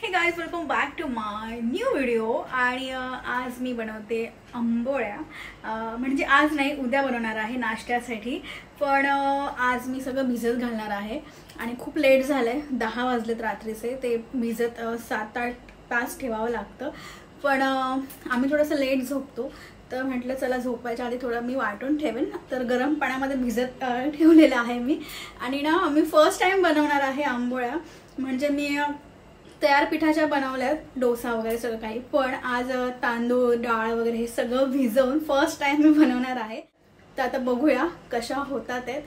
हे guys, welcome back to my new video. आणि आज मी बनवते आंबोळ्या. म्हणजे आज नाही, उद्या बनवणार आहे नाश्त्यासाठी. पण आज मी सगळं भिजत घालणार आहे आणि खूप लेट झालंय. 10 वाजलेत रात्रीचे. ते भिजत 7-8 तास ठेवावं लागतं. पण आम्ही थोडंसं लेट झोपतो, तर म्हटलं चला झोपायच्या आधी थोडं मी वाटून ठेवेन. तर गरम पाण्यामध्ये भिजत ठेवलेलं आहे मी. आणि ना मी फर्स्ट टाइम बनवणार आहे आंबोळ्या. म्हणजे मी तयार पिठाच्या बनवल्यात, डोसा वगैरे सगळं काही. पण आज तांदूळ, डाळ वगैरे हे सगळं भिजवून फर्स्ट टाइम मी बनवणार आहे. तर आता बघूया कशा होतात ते.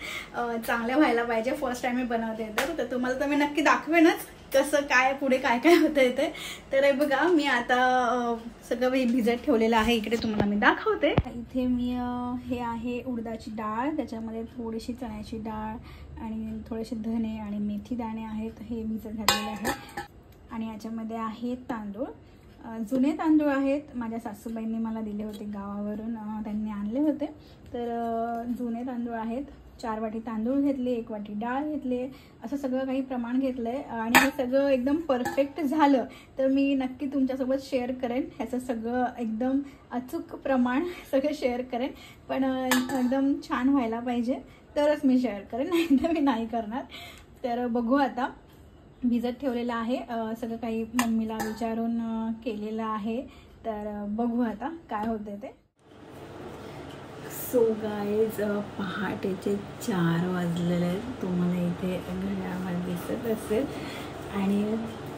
चांगल्या व्हायला पाहिजे. फर्स्ट टाइम मी बनवते तर तुम्हाला तर मी नक्की दाखवेनच कसं काय पुढे काय काय होतं ते. तर हे बघा, मी आता सगळं भिजत ठेवलेलं आहे. इकडे तुम्हाला मी दाखवते. इथे मी हे आहे उडदाची डाळ, त्याच्यामध्ये थोडीशी चण्याची डाळ आणि थोडेसे धने आणि मेथी दाणे आहेत, हे भिजत घातलेले आहे. आणि याच्यामध्ये आहेत तांदूळ, जुने तांदूळ आहेत. माझ्या सासूबाईंनी मला दिले होते गावावरून, त्यांनी आणले होते. तर जुने तांदूळ आहेत. 4 वाटी तांदूळ घेतले, 1 वाटी डाळ घेतले, असं सगळं काही प्रमाण घेतलं आहे. आणि हे सगळं एकदम परफेक्ट झालं तर मी नक्की तुमच्यासोबत शेअर करेन. ह्याचं सगळं एकदम अचूक प्रमाण सगळं शेअर करेन. पण एकदम छान व्हायला पाहिजे तरच मी शेअर करेन, नाही तर मी नाही करणार. तर बघू, आता भिजत ठेवलेलं आहे. सगळं काही मम्मीला विचारून केलेलं आहे. तर बघू आता काय होते ते. सो गाईज, पहाटेचे 4 वाजलेले आहेत. तुम्हाला इथे घड्याळामध्ये दिसत असेल. आणि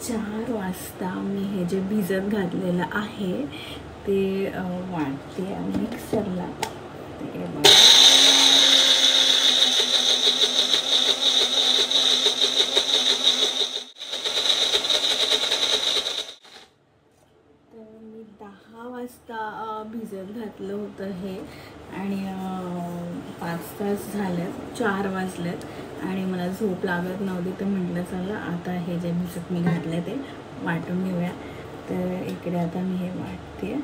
4 वाजता मी हे जे भिजत घातलेलं आहे ते वाटते मिक्सरला. ते बघा, मी 10 वाजता भिजत घातलं होतं हे. आणि 5 तास झालेत, 4 वाजलेत आणि मला झोप लागत नव्हती. तर म्हटलं चला आता हे जे भिजत मी घातलं ते वाटून घेऊया. तर इकडे आता मी हे वाटते.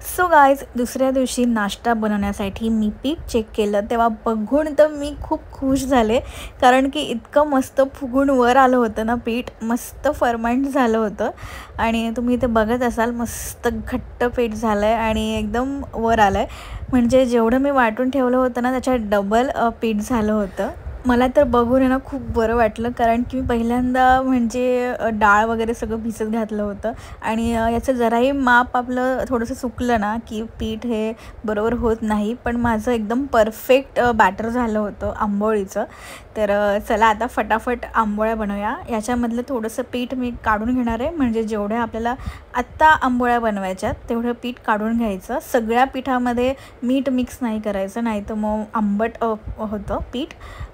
सो गाईज, दुसऱ्या दिवशी नाश्ता बनवण्यासाठी मी पीठ चेक केलं तेव्हा बघून तर मी खूप खुश झाले. कारण की इतकं मस्त फुगून वर आलं होतं ना पीठ, मस्त फर्मेंट झालं होतं. आणि तुम्ही इथे बघत असाल, मस्त घट्ट पीठ झालं आहे आणि एकदम वर आलं आहे. म्हणजे जेवढं मी वाटून ठेवलं होतं ना त्याच्या डबल पीठ झालं होतं. मला तर बघून आहे ना खूप बरं वाटलं. कारण की मी पहिल्यांदा म्हणजे डाळ वगैरे सगळं भिजत घातलं होतं आणि याचं जराही माप आपलं थोडंसं चुकलं ना की पीठ हे बरोबर होत नाही. पण माझं एकदम परफेक्ट बॅटर झालं होतं आंबोळीचं. तर चला आता फटाफट आंबोळ्या बनवूया. याच्यामधलं थोडंसं पीठ मी काढून घेणार आहे. म्हणजे जेवढ्या आपल्याला आत्ता आंबोळ्या बनवायच्यात तेवढं पीठ काढून घ्यायचं. सगळ्या पिठामध्ये मीठ मिक्स नाही करायचं, नाही तर मग आंबट होतं पीठ.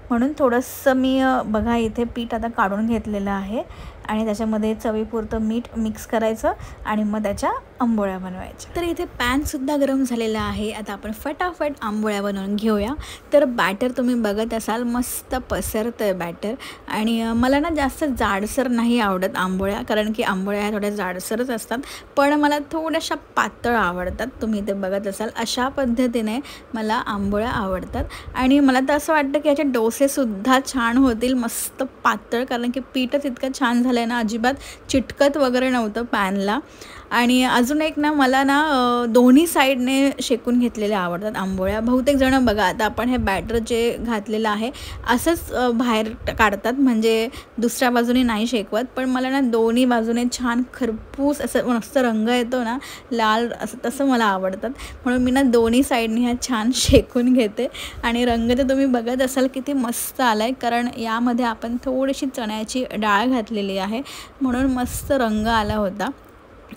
म्हणून थोडंसं मी बघा इथे पीठ आता काढून घेतलेलं आहे. आणि त्याच्यामध्ये चवीपुरतं मीठ मिक्स करायचं आणि मग त्याच्या आंबोळ्या बनवायच्या. तर इथे पॅनसुद्धा गरम झालेला आहे. आता आपण फटाफट आंबोळ्या बनवून घेऊया. तर बॅटर तुम्ही बघत असाल, मस्त पसरतं आहे बॅटर. आणि मला ना जास्त जाडसर नाही आवडत आंबोळ्या, कारण की आंबोळ्या ह्या थोड्या जाडसरच असतात. पण मला थोड्याशा पातळ आवडतात. तुम्ही इथे बघत असाल अशा पद्धतीने मला आंबोळ्या आवडतात. आणि मला तर असं वाटतं की याचे डोसेसुद्धा छान होतील, मस्त पातळ. कारण की पीठच इतकं छान झालं ना, अजिबात चिटकत वगैरे नव्हतं पॅनला. आणि अजून एक ना, मला ना दोन्ही साईडने शेकून घेतलेल्या आवडतात आंबोळ्या. बहुतेक जण बघा, आता आपण हे बॅटर जे घातलेलं आहे असंच बाहेर काढतात, म्हणजे दुसऱ्या बाजूने नाही शेकवत. पण मला ना दोन्ही बाजूने छान खरपूस असं मस्त रंग येतो ना लाल, असं तसं मला आवडतात. म्हणून मी ना दोन्ही साईडने ह्या छान शेकून घेते. आणि रंग तर तुम्ही बघत असाल किती मस्त आला आहे, कारण यामध्ये आपण थोडीशी चण्याची डाळ घातलेली आहे, म्हणून मस्त रंग आला होता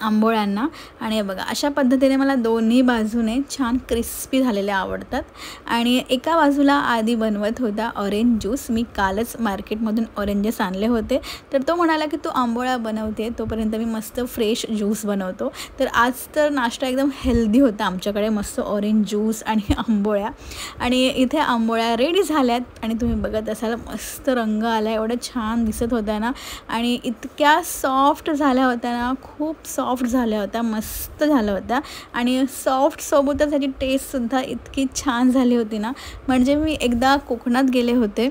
आंबोळ्यांना. आणि बघा अशा पद्धतीने मला दोन्ही बाजूने छान क्रिस्पी झालेले आवडतात. आणि एका बाजूला आधी बनवत होता ऑरेंज ज्यूस. मी कालच मार्केटमधून ऑरेंजेस आणले होते. तर तो म्हणाला की तू आंबोळ्या बनवते, तोपर्यंत मी मस्त फ्रेश ज्यूस बनवतो. तर आज तर नाश्ता एकदम हेल्दी होता आमच्याकडे, मस्त ऑरेंज ज्यूस आणि आंबोळ्या. आणि इथे आंबोळ्या रेडी झाल्यात आणि तुम्ही बघत असाल मस्त रंग आला, एवढं छान दिसत होता ना. आणि इतक्या सॉफ्ट झाल्या होत्या ना, खूप सॉफ्ट झाल्या होत्या, मस्त झाल्या होत्या. आणि सॉफ्टसोबतच त्याची टेस्टसुद्धा इतकी छान झाली होती ना. म्हणजे मी एकदा कोकणात गेले होते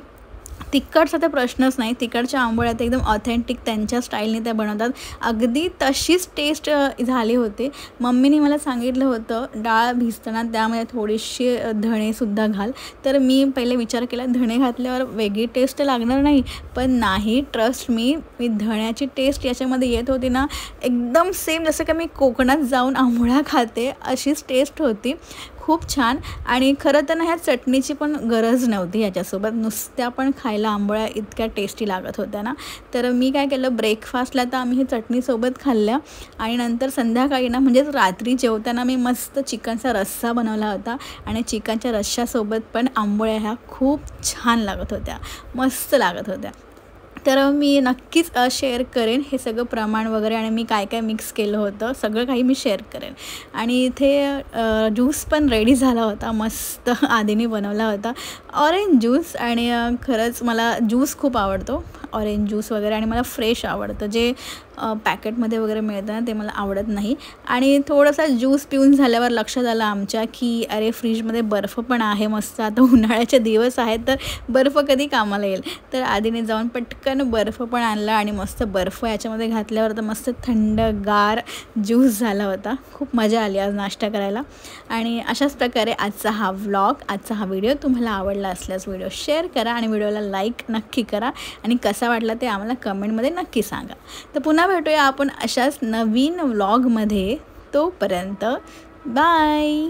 तिखटचा तर प्रश्नच नाही. तिखटच्या आंबोळ्या तर एकदम ऑथेंटिक त्यांच्या स्टाईलने त्या बनवतात. अगदी तशीच टेस्ट झाली होती. मम्मीने मला सांगितलं होतं डाळ भिजताना त्यामध्ये थोडीशी धणेसुद्धा घाल. तर मी पहिले विचार केला धणे घातल्यावर वेगळी टेस्ट लागणार नाही, पण नाही, ट्रस्ट मी धण्याची टेस्ट याच्यामध्ये येत होती ना, एकदम सेम जसं का मी कोकणात जाऊन आंबोळ्या खाते अशीच टेस्ट होती. खूप छान. आणि खरं तर ना ह्या चटणीची पण गरज नव्हती ह्याच्यासोबत, नुसत्या पण खायला आंबोळ्या इतक्या टेस्टी लागत होत्या ना. तर मी काय केलं, ब्रेकफास्टला तर आम्ही ही चटणीसोबत खाल्ल्या आणि नंतर संध्याकाळी ना म्हणजेच रात्री जेवताना मी मस्त चिकनचा रस्सा बनवला होता आणि चिकनच्या रश्श्यासोबत पण आंबोळ्या ह्या खूप छान लागत होत्या, मस्त लागत होत्या. तर मी नक्कीच शेअर करेन हे सगळं प्रमाण वगैरे आणि मी काय काय मिक्स केलं होतं सगळं काही मी शेअर करेन. आणि इथे ज्यूस पण रेडी झाला होता, मस्त आधीने बनवला होता ऑरेंज ज्यूस. आणि खरंच मला ज्यूस खूप आवडतो, ऑरेंज ज्यूस वगैरे, आणि मला फ्रेश आवडतं. जे पॅकेटमध्ये वगैरे मिळतं ना ते मला आवडत नाही. आणि थोडासा ज्यूस पिऊन झाल्यावर लक्षात आलं आमच्या की अरे फ्रीजमध्ये बर्फ पण आहे मस्त, आता उन्हाळ्याचे दिवस आहेत तर बर्फ कधी कामाला येईल. तर आधीने जाऊन पटकन बर्फ पण आणला आणि मस्त बर्फ याच्यामध्ये घातल्यावर तर मस्त थंडगार ज्यूस झाला होता. खूप मजा आली आज नाश्ता करायला. आणि अशाच प्रकारे आजचा हा व्लॉग, आजचा हा व्हिडिओ तुम्हाला आवडला असल्यास व्हिडिओ शेअर करा आणि व्हिडिओला लाईक नक्की करा आणि कसा वाटला ते आम्हाला कमेंटमध्ये नक्की सांगा. तर पुन्हा भेटूया आपण अशाच नवीन व्लॉगमध्ये. तोपर्यंत बाय.